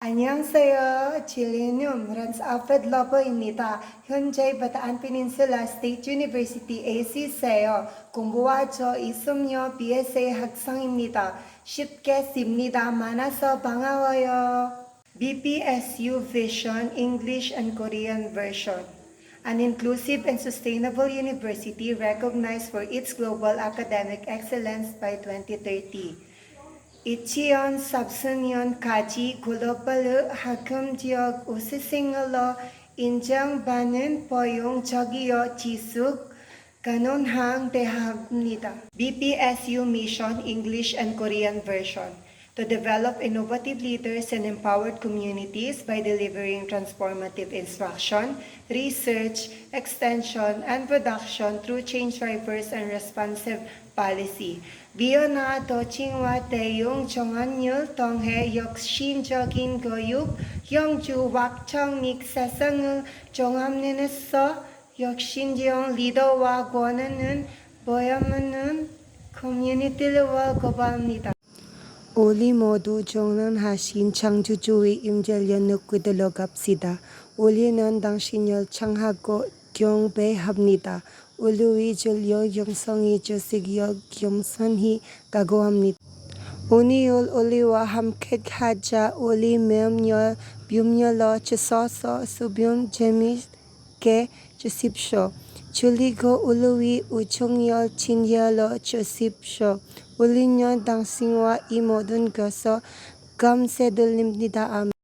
안녕하세요. Chilenium runs Alfred Lobo입니다. 현재 바taan Peninsula State University AC세요. 공부하죠. 있으며 BSA 학생입니다. 쉽게 씁니다. 많아서 반가워요. BPSU Vision English and Korean Version. An inclusive and sustainable university recognized for its global academic excellence by 2030. 2014년까지 글로벌 학점 지역 우수생으로 인정받는 포용적이요 지속 가능한 대학입니다. BPSU Mission English and Korean Version to develop innovative leaders and empowered communities by delivering transformative instruction, research, extension, and production through change drivers and responsive policy. 비언화 도칭과 대응 정한율 통해 혁신적인 교육, 영주 확장 및 세상을 종합내서 혁신적 리더와 권한을 보여주는 커뮤니티를 고발합니다. 우리 모두 정론하신 창조주의 임재를 연구하도록 합시다. 우리는 당신을 창하고 경배합니다. 우리의 진료 영성이 주시기를 겸손히 각오합니다. 오늘 우리와 함께하자. 우리 마음을 뷰물러 주소서. 수변 재미있게 주십시오. 그리고 우리의 우정을 진열러 주십시오. 우리는 당신과 이 모든 것을 감사드립니다. 아멘.